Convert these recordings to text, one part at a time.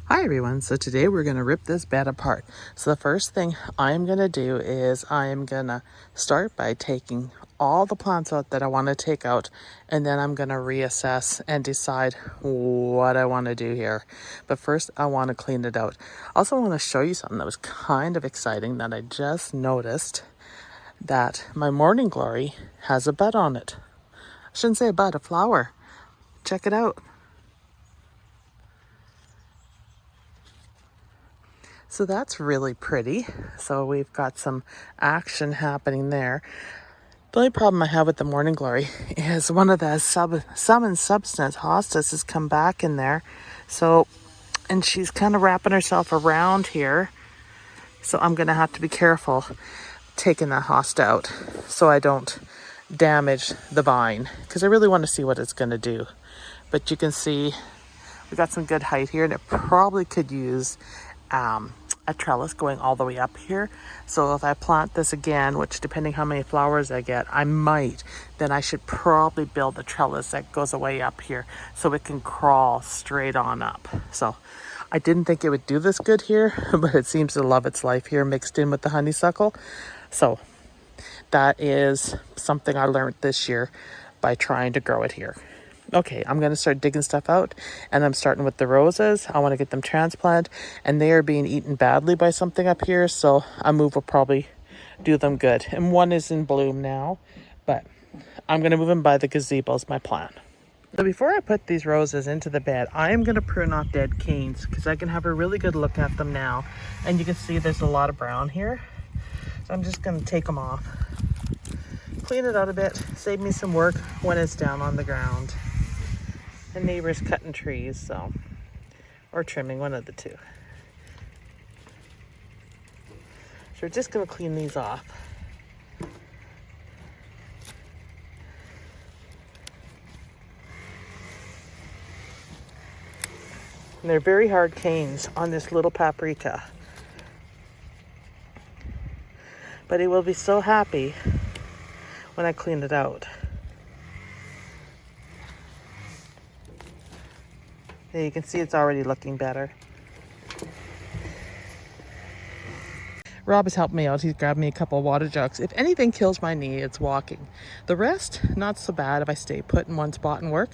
Hi everyone, so today we're going to rip this bed apart. So the first thing I'm going to do is I am going to start by taking all the plants out that I want to take out, and then I'm going to reassess and decide what I want to do here. But first I want to clean it out. Also want to show you something that was kind of exciting that I just noticed, that my morning glory has a bud on it. I shouldn't say a bud, a flower. Check it out. So that's really pretty. So we've got some action happening there. The only problem I have with the morning glory is one of the summon substance hostas has come back in there. So, and she's kind of wrapping herself around here. So I'm going to have to be careful taking that hosta out so I don't damage the vine, because I really want to see what it's going to do. But you can see we got some good height here, and it probably could use a trellis going all the way up here. So if I plant this again, which depending how many flowers I get, I might, then I should probably build a trellis that goes away up here so it can crawl straight on up. So I didn't think it would do this good here, but it seems to love its life here mixed in with the honeysuckle. So that is something I learned this year by trying to grow it here. Okay, I'm going to start digging stuff out, and I'm starting with the roses. I want to get them transplanted, and they are being eaten badly by something up here, so a move will probably do them good. And one is in bloom now, but I'm going to move them by the gazebo is my plan. So before I put these roses into the bed, I am going to prune off dead canes because I can have a really good look at them now. And you can see there's a lot of brown here, so I'm just going to take them off, clean it out a bit, save me some work when it's down on the ground. The neighbor's cutting trees, so, or trimming, one of the two. So we're just going to clean these off. And they're very hard canes on this little paprika. But it will be so happy when I clean it out. There you can see it's already looking better. Rob has helped me out. He's grabbed me a couple of water jugs. If anything kills my knee, it's walking. The rest, not so bad if I stay put in one spot and work,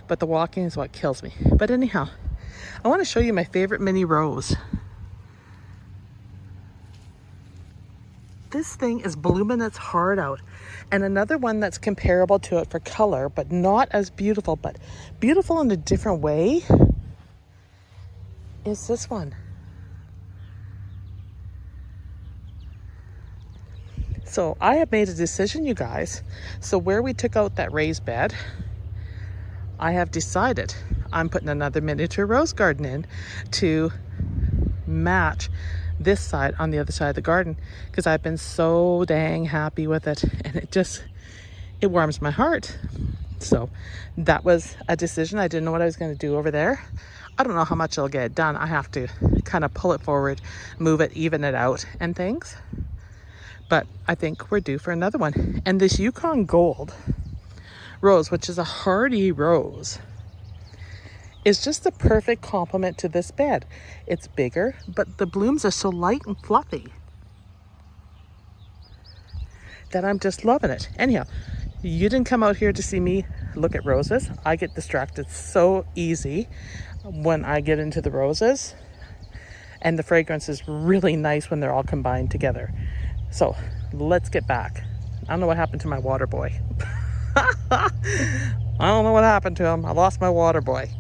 but the walking is what kills me. But anyhow, I want to show you my favorite mini rose. This thing is blooming its heart out. And another one that's comparable to it for color, but not as beautiful, but beautiful in a different way, is this one. So I have made a decision, you guys. So where we took out that raised bed, I have decided I'm putting another miniature rose garden in to match this side on the other side of the garden, because I've been so dang happy with it, and it warms my heart. So that was a decision. I didn't know what I was going to do over there. I don't know how much it'll get done. I have to kind of pull it forward, move it, even it out and things. But I think we're due for another one. And this Yukon Gold rose, which is a hardy rose, is just the perfect complement to this bed. It's bigger, but the blooms are so light and fluffy that I'm just loving it. Anyhow, you didn't come out here to see me look at roses. I get distracted so easy when I get into the roses, and the fragrance is really nice when they're all combined together. So let's get back. I don't know what happened to my water boy. I don't know what happened to him. I lost my water boy.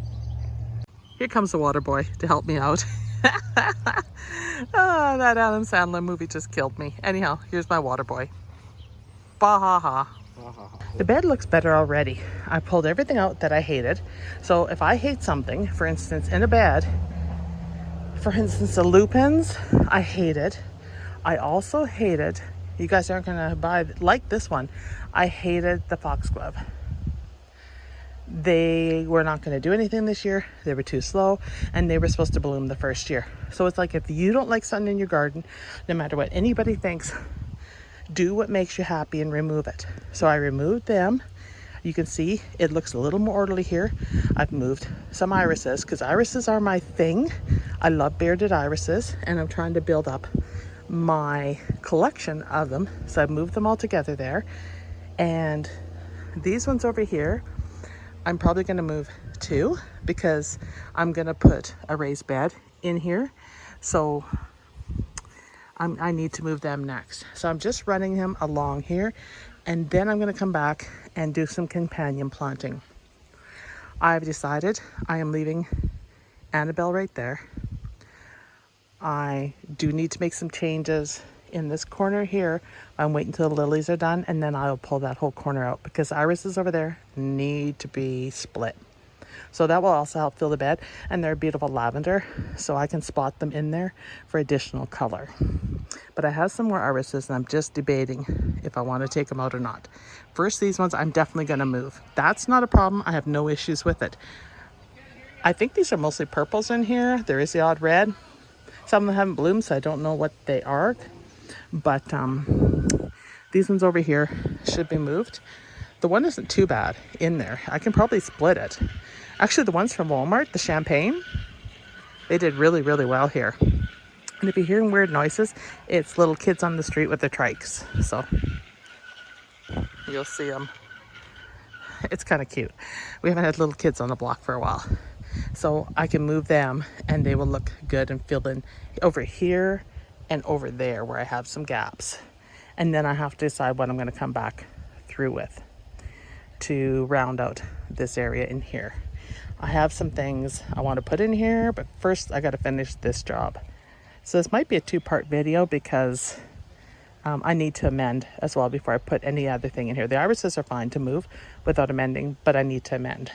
Here comes the water boy to help me out. Oh, that Adam Sandler movie just killed me. Anyhow, here's my water boy. Ba ha ha. The bed looks better already. I pulled everything out that I hated. So if I hate something, for instance, in a bed, for instance, the lupins, I hated. I also hated, you guys aren't going to buy, like this one, I hated the foxglove. They were not going to do anything this year. They were too slow, and they were supposed to bloom the first year. So it's like, if you don't like something in your garden, no matter what anybody thinks, do what makes you happy and remove it. So I removed them. You can see it looks a little more orderly here. I've moved some irises because irises are my thing. I love bearded irises, and I'm trying to build up my collection of them. So I've moved them all together there. And these ones over here, I'm probably going to move too, because I'm going to put a raised bed in here. So I need to move them next. So I'm just running him along here, and then I'm going to come back and do some companion planting. I've decided I am leaving Annabelle right there. I do need to make some changes in this corner here. I'm waiting until the lilies are done, and then I'll pull that whole corner out because irises over there need to be split. So that will also help fill the bed, and they're beautiful lavender, so I can spot them in there for additional color. But I have some more irises, and I'm just debating if I want to take them out or not. First, these ones I'm definitely going to move. That's not a problem. I have no issues with it. I think these are mostly purples in here. There is the odd red. Some of them haven't bloomed, so I don't know what they are. But these ones over here should be moved. The one isn't too bad in there. I can probably split it. Actually, the ones from Walmart, the champagne, they did really, really well here. And if you're hearing weird noises, it's little kids on the street with their trikes. So you'll see them. It's kind of cute. We haven't had little kids on the block for a while. So I can move them and they will look good and fill in over here and over there where I have some gaps. And then I have to decide what I'm going to come back through with to round out this area in here. I have some things I want to put in here, but first I got to finish this job. So this might be a two-part video because I need to amend as well before I put any other thing in here. The irises are fine to move without amending, but I need to amend.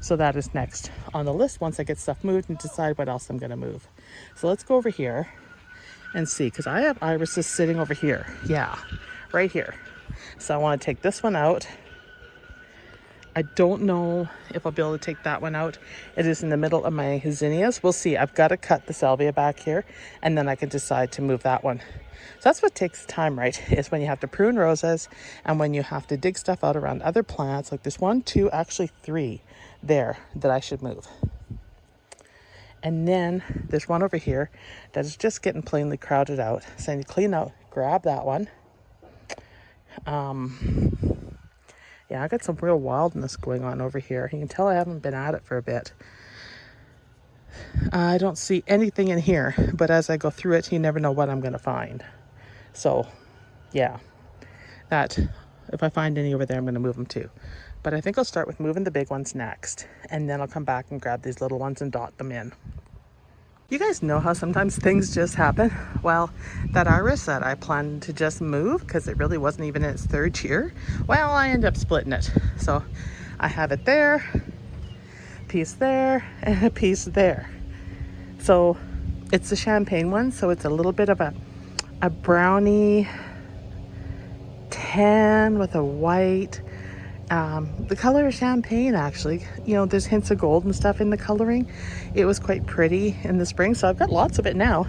So that is next on the list once I get stuff moved and decide what else I'm going to move. So let's go over here and see, because I have irises sitting over here. Yeah, right here. So I want to take this one out. I don't know if I'll be able to take that one out. It is in the middle of my zinnias. We'll see. I've got to cut the salvia back here, and then I can decide to move that one. So that's what takes time, right? Is when you have to prune roses and when you have to dig stuff out around other plants. Like this one, two, actually three there that I should move. And then there's one over here that is just getting plainly crowded out. So I need to clean out, grab that one. Yeah, I got some real wildness going on over here. You can tell I haven't been at it for a bit. I don't see anything in here, but as I go through it, you never know what I'm going to find. So, yeah, that if I find any over there, I'm going to move them too. But I think I'll start with moving the big ones next, and then I'll come back and grab these little ones and dot them in. You guys know how sometimes things just happen? Well, that iris that I planned to just move because it really wasn't even in its third year, well, I ended up splitting it. So I have it there, piece there, and a piece there. So it's the champagne one, so it's a little bit of a browny tan with a white. The color is champagne, actually. You know, there's hints of gold and stuff in the coloring. It was quite pretty in the spring, so I've got lots of it now.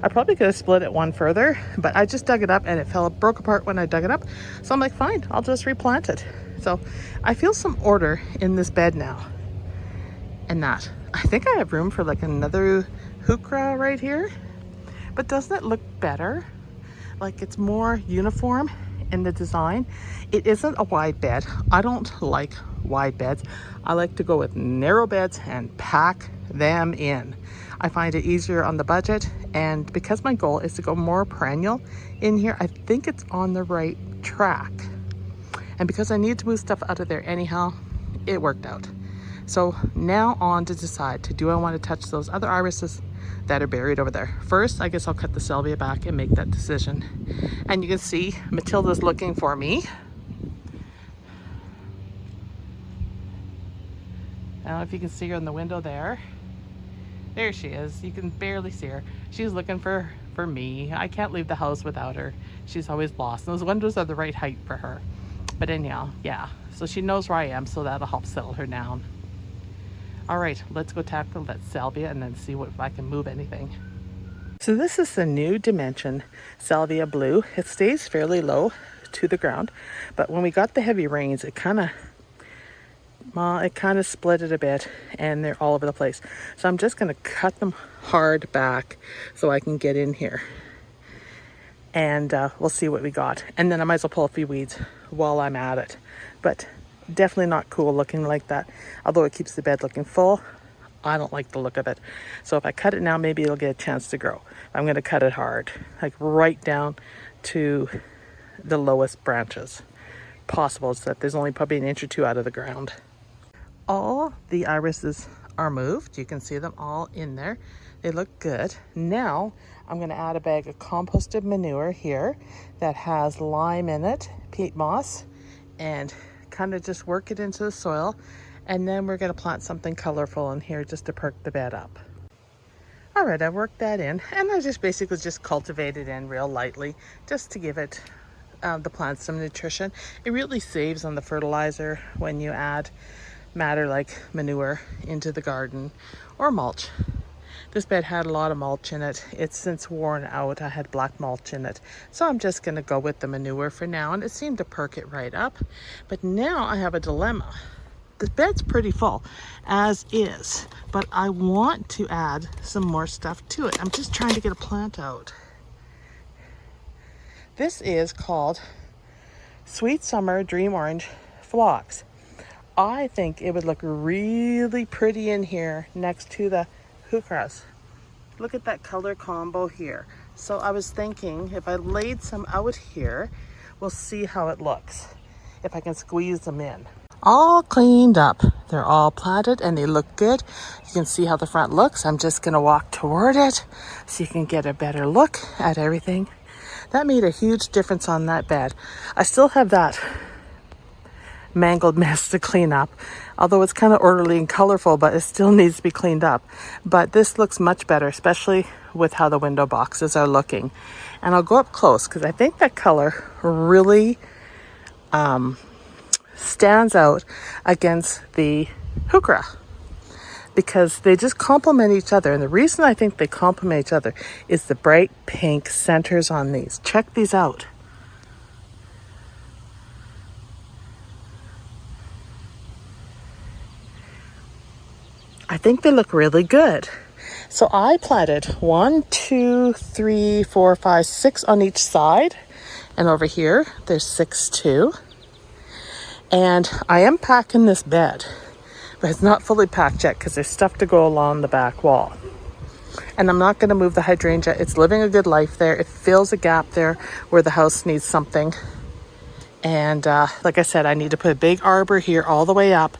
I probably could have split it one further, but I just dug it up and it broke apart when I dug it up. So I'm like, fine, I'll just replant it. So I feel some order in this bed now. And that, I think I have room for like another heuchera right here. But doesn't it look better? Like it's more uniform in the design. It isn't a wide bed. I don't like wide beds. I like to go with narrow beds and pack them in. I find it easier on the budget, and because my goal is to go more perennial in here, I think it's on the right track. And because I need to move stuff out of there anyhow, it worked out. So now on to decide do I want to touch those other irises that are buried over there. First, I guess I'll cut the salvia back and make that decision. And you can see Matilda's looking for me. I don't know if you can see her in the window there. There she is. You can barely see her. She's looking for me. I can't leave the house without her. She's always lost. Those windows are the right height for her. But anyhow, yeah. So she knows where I am, so that'll help settle her down. All right, let's go tackle that salvia and then see if I can move anything. So this is the new dimension Salvia Blue. It stays fairly low to the ground, but when we got the heavy rains, it kind of It kind of split it a bit and they're all over the place. So I'm just going to cut them hard back so I can get in here. And we'll see what we got. And then I might as well pull a few weeds while I'm at it. But definitely not cool looking like that. Although it keeps the bed looking full, I don't like the look of it. So if I cut it now, maybe it'll get a chance to grow. I'm going to cut it hard, like right down to the lowest branches possible, so that there's only probably an inch or two out of the ground. All the irises are moved. You can see them all in there. They look good. Now I'm going to add a bag of composted manure here that has lime in it, peat moss, and kind of just work it into the soil. And then we're going to plant something colorful in here just to perk the bed up. All right, I worked that in, and I just basically just cultivate it in real lightly just to give it the plants some nutrition. It really saves on the fertilizer when you add matter like manure into the garden or mulch. This bed had a lot of mulch in it. It's since worn out. I had black mulch in it. So I'm just going to go with the manure for now, and it seemed to perk it right up. But now I have a dilemma. The bed's pretty full as is, but I want to add some more stuff to it. I'm just trying to get a plant out. This is called Sweet Summer Dream Orange Phlox. I think it would look really pretty in here next to the heucheras. Look at that color combo here. So I was thinking if I laid some out here, we'll see how it looks, if I can squeeze them in. All cleaned up. They're all planted and they look good. You can see how the front looks. I'm just going to walk toward it so you can get a better look at everything. That made a huge difference on that bed. I still have that mangled mess to clean up, although it's kind of orderly and colorful, but it still needs to be cleaned up. But this looks much better, especially with how the window boxes are looking. And I'll go up close because I think that color really stands out against the heuchera, because they just complement each other. And the reason I think they complement each other is the bright pink centers on these. Check these out. I think they look really good. So I planted 1, 2, 3, 4, 5, 6 on each side. And over here, there's 6 too. And I am packing this bed, but it's not fully packed yet because there's stuff to go along the back wall. And I'm not going to move the hydrangea. It's living a good life there. It fills a gap there where the house needs something. And like I said, I need to put a big arbor here all the way up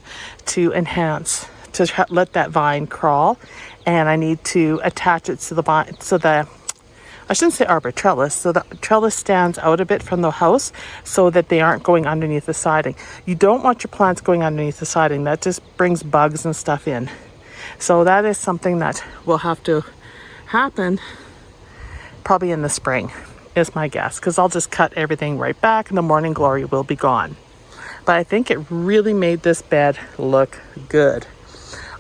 to enhance, to let that vine crawl. And I need to attach it to the vine, so the, I shouldn't say arbor, trellis, so the trellis stands out a bit from the house so that they aren't going underneath the siding. You don't want your plants going underneath the siding. That just brings bugs and stuff in. So that is something that will have to happen probably in the spring, is my guess, because I'll just cut everything right back and the morning glory will be gone. But I think it really made this bed look good.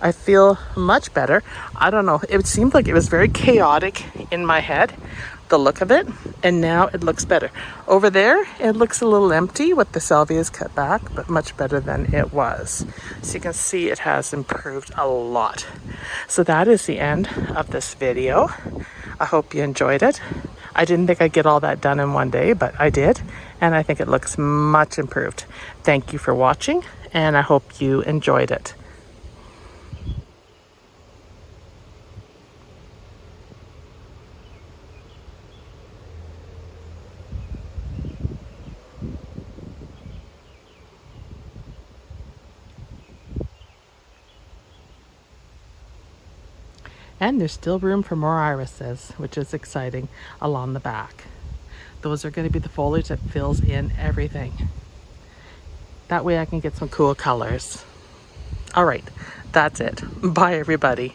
I feel much better. I don't know, it seemed like it was very chaotic in my head, the look of it, and now it looks better. Over there, it looks a little empty with the salvias cut back, but much better than it was. So you can see it has improved a lot. So that is the end of this video. I hope you enjoyed it. I didn't think I'd get all that done in one day, but I did, and I think it looks much improved. Thank you for watching, and I hope you enjoyed it. And there's still room for more irises, which is exciting, along the back. Those are going to be the foliage that fills in everything. That way I can get some cool colors. All right, that's it. Bye, everybody.